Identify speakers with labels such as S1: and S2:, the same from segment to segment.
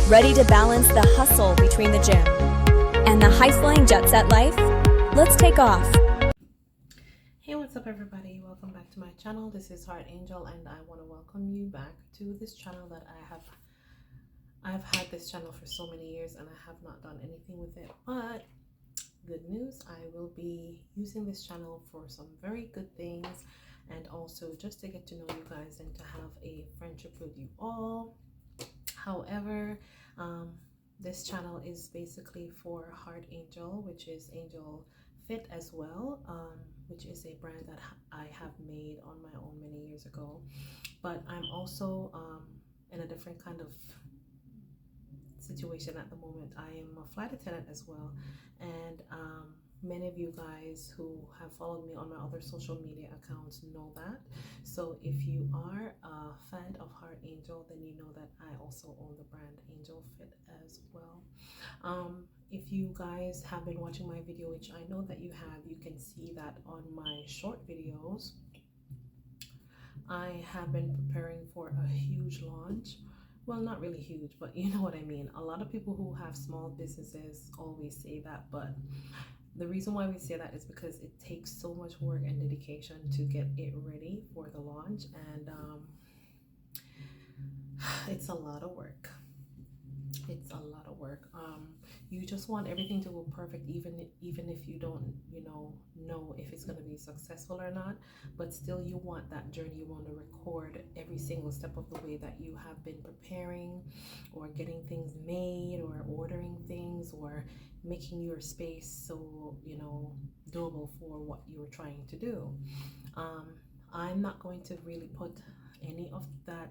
S1: Ready to balance the hustle between the gym and the high-flying jet set life? Let's take off.
S2: Hey, what's up everybody? Welcome back to my channel. This is Heart Angel and I want to welcome you back to this channel that I've had this channel for so many years and I have not done anything with it, but good news, I will be using this channel for some very good things and also just to get to know you guys and to have a friendship with you all. However, this channel is basically for Heart Angel, which is Angel Fit as well, which is a brand that I have made on my own many years ago. But I'm also in a different kind of situation at the moment. I am a flight attendant as well, and many of you guys who have followed me on my other social media accounts know that. So if you are a fan of Heart Angel, then you know that I also own the brand Angel Fit as well. If you guys have been watching my video, which I know that you have, you can see that on my short videos I have been preparing for a huge launch. Well, not really huge, but you know what I mean. A lot of people who have small businesses always say that, but the reason why we say that is because it takes so much work and dedication to get it ready for the launch, and it's a lot of work. It's a lot of work. You just want everything to go perfect, even if you don't know if it's going to be successful or not, but still you want that journey. You want to record every single step of the way that you have been preparing or getting things made or ordering things or making your space so doable for what you're trying to do. I'm not going to really put any of that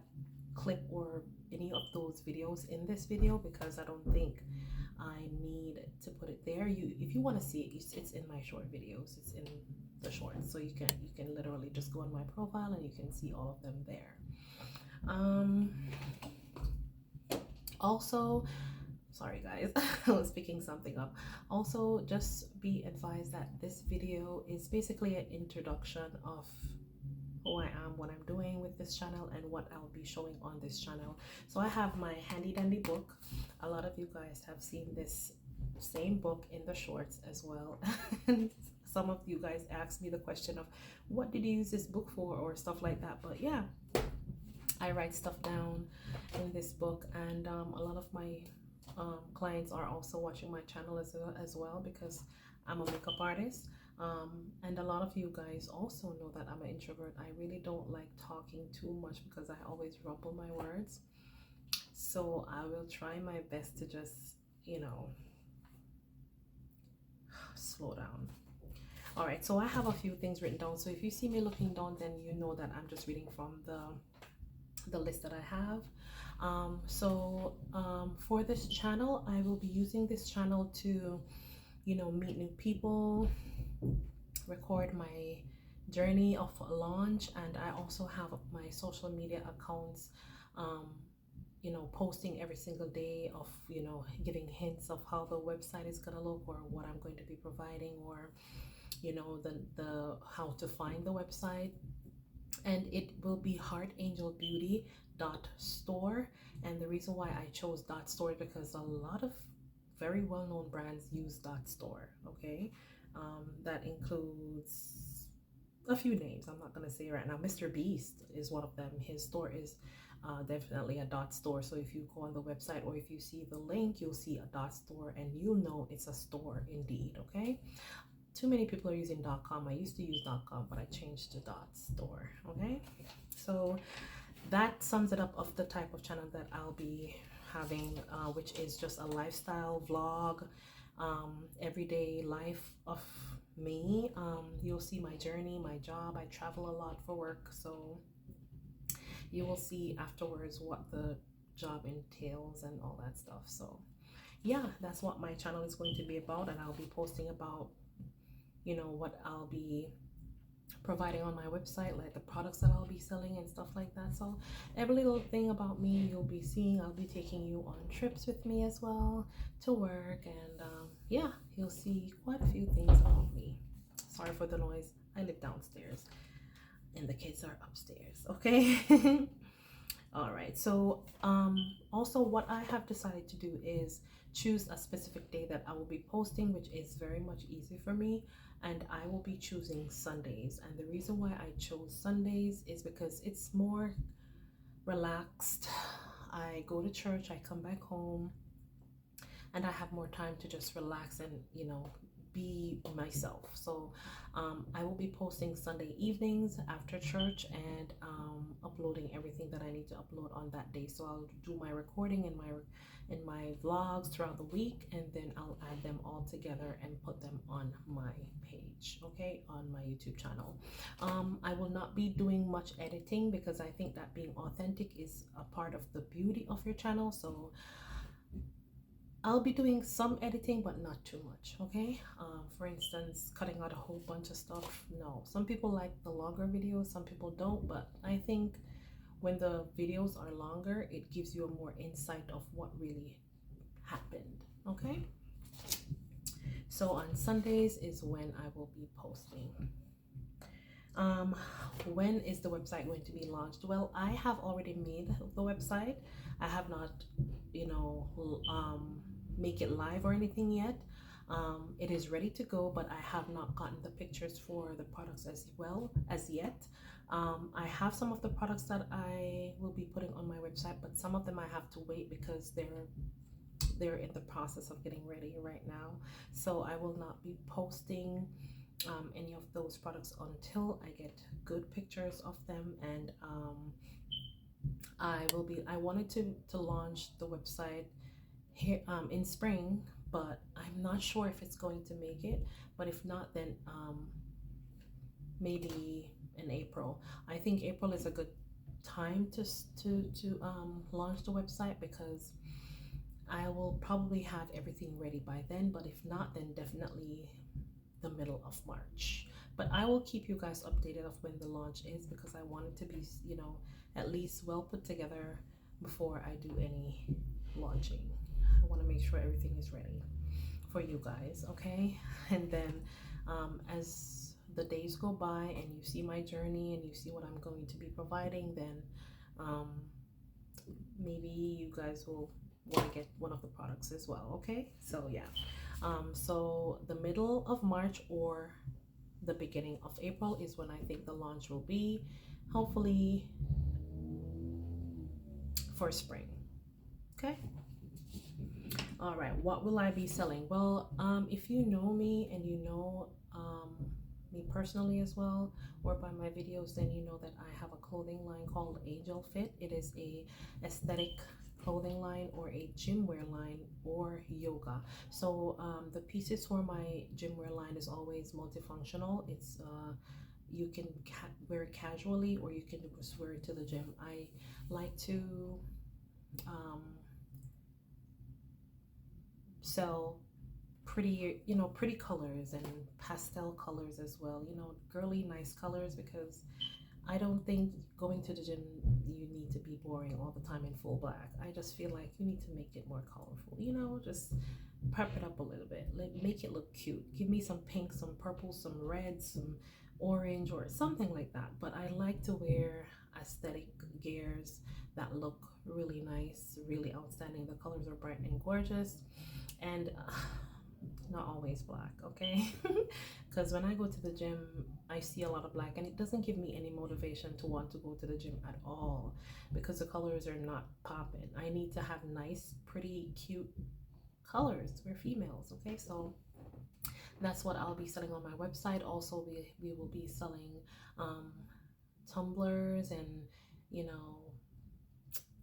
S2: clip or any of those videos in this video because I don't think I need to put it there. If you want to see it, it's in my short videos. It's in the shorts, so you can literally just go on my profile and you can see all of them there. Also, sorry guys, I was picking something up. Also, just be advised that this video is basically an introduction of who I am, what I'm doing with this channel, and what I'll be showing on this channel. So I have my handy dandy book. A lot of you guys have seen this same book in the shorts as well. And some of you guys asked me the question of what did you use this book for or stuff like that. But yeah, I write stuff down in this book, and a lot of my clients are also watching my channel as well because I'm a makeup artist. And a lot of you guys also know that I'm an introvert. I really don't like talking too much because I always rumble my words. So I will try my best to just, slow down. All right, so I have a few things written down. So if you see me looking down, then you know that I'm just reading from the list that I have. For this channel, I will be using this channel to, meet new people, record my journey of launch, and I also have my social media accounts posting every single day of giving hints of how the website is gonna look or what I'm going to be providing, or the how to find the website. And it will be heartangelbeauty.store, and the reason why I chose .store is because a lot of very well-known brands use .store. Okay, that includes a few names I'm not going to say right now. Mr. Beast is one of them. His store is definitely a .store. So if you go on the website or if you see the link, you'll see a .store and you'll know it's a store indeed. Okay, too many people are using .com. I used to use .com, but I changed to .store. Okay, so that sums it up of the type of channel that I'll be having, which is just a lifestyle vlog, everyday life of me. You'll see my journey, my job. I travel a lot for work, so you will see afterwards what the job entails and all that stuff. So yeah, that's what my channel is going to be about, and I'll be posting about what I'll be providing on my website, like the products that I'll be selling and stuff like that. So every little thing about me you'll be seeing. I'll be taking you on trips with me as well to work, and yeah, you'll see quite a few things about me. Sorry for the noise, I live downstairs and the kids are upstairs. Okay. All right, so also what I have decided to do is choose a specific day that I will be posting, which is very much easy for me, and I will be choosing Sundays. And the reason why I chose Sundays is because it's more relaxed. I go to church, I come back home, and I have more time to just relax and, you know, be myself. So I will be posting Sunday evenings after church, and uploading everything that I need to upload on that day. So I'll do my recording and my vlogs throughout the week, and then I'll add them all together and put them on my page, okay, on my YouTube channel. I will not be doing much editing because I think that being authentic is a part of the beauty of your channel. So I'll be doing some editing, but not too much, okay? For instance, cutting out a whole bunch of stuff. No, some people like the longer videos, some people don't, but I think when the videos are longer, it gives you a more insight of what really happened, okay? So on Sundays is when I will be posting. When is the website going to be launched? Well, I have already made the website. I have not, you know, make it live or anything yet. It is ready to go, but I have not gotten the pictures for the products as well as yet. I have some of the products that I will be putting on my website, but some of them I have to wait because they're in the process of getting ready right now. So I will not be posting any of those products until I get good pictures of them. And I wanted to launch the website here in spring, but I'm not sure if it's going to make it. But if not, then maybe in April. I think April is a good time to launch the website, because I will probably have everything ready by then. But if not, then definitely the middle of March. But I will keep you guys updated of when the launch is, because I want it to be, you know, at least well put together before I do any launching. I want to make sure everything is ready for you guys, okay? And then as the days go by and you see my journey and you see what I'm going to be providing, then maybe you guys will want to get one of the products as well, okay? So yeah, so the middle of March or the beginning of April is when I think the launch will be, hopefully for spring, okay? All right, what will I be selling? Well, if you know me and you know me personally as well, or by my videos, then you know that I have a clothing line called Angel Fit. It is a aesthetic clothing line, or a gym wear line, or yoga. So the pieces for my gym wear line is always multifunctional. It's you can wear it casually, or you can just wear it to the gym. I like to sell pretty, you know, pretty colors and pastel colors as well, you know, girly nice colors, because I don't think going to the gym you need to be boring all the time in full black. I just feel like you need to make it more colorful, you know, just prep it up a little bit, make it look cute. Give me some pink, some purple, some red, some orange, or something like that. But I like to wear aesthetic gears that look really nice, really outstanding. The colors are bright and gorgeous, and not always black, okay? Because when I go to the gym, I see a lot of black, and it doesn't give me any motivation to want to go to the gym at all, because the colors are not popping. I need to have nice, pretty, cute colors. We're females, okay? So that's what I'll be selling on my website. Also, we will be selling tumblers and, you know,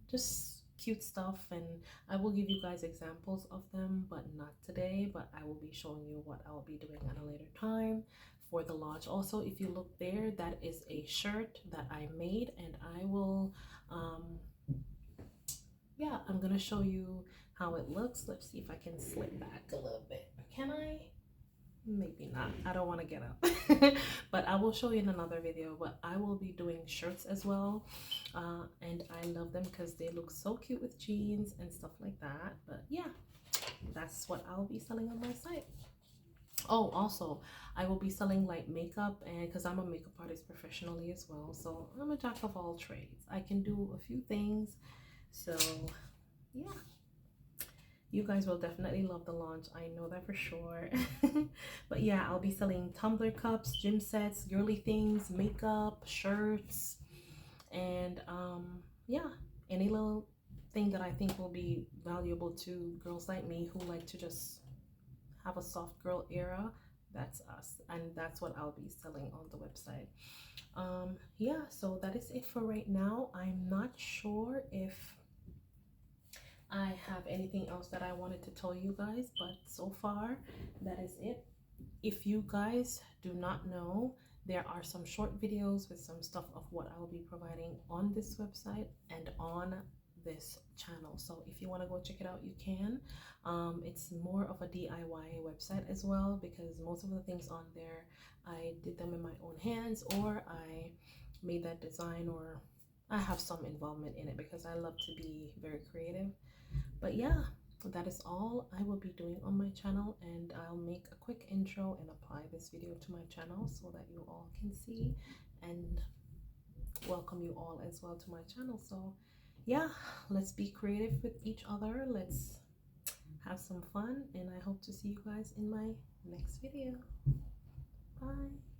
S2: just cute stuff, and I will give you guys examples of them, but not today. But I will be showing you what I will be doing at a later time for the launch. Also, if you look there, that is a shirt that I made, and I will yeah, I'm gonna show you how it looks. Let's see if I can slip back a little bit. Can I? Maybe not. I don't want to get up. But I will show you in another video. But I will be doing shirts as well, and I love them because they look so cute with jeans and stuff like that. But yeah, that's what I'll be selling on my site. Oh, also, I will be selling like makeup, and because I'm a makeup artist professionally as well, so I'm a jack of all trades. I can do a few things. So, yeah, you guys will definitely love the launch. I know that for sure. But yeah, I'll be selling tumbler cups, gym sets, girly things, makeup, shirts, and yeah, any little thing that I think will be valuable to girls like me who like to just have a soft girl era. That's us, and that's what I'll be selling on the website. Yeah, so that is it for right now. I'm not sure if I have anything else that I wanted to tell you guys, but so far that is it. If you guys do not know, there are some short videos with some stuff of what I'll be providing on this website and on this channel. So if you want to go check it out, you can. It's more of a DIY website as well, because most of the things on there I did them in my own hands, or I made that design, or I have some involvement in it because I love to be very creative. But yeah, that is all I will be doing on my channel, and I'll make a quick intro and apply this video to my channel so that you all can see and welcome you all as well to my channel. So yeah, let's be creative with each other, let's have some fun, and I hope to see you guys in my next video. Bye.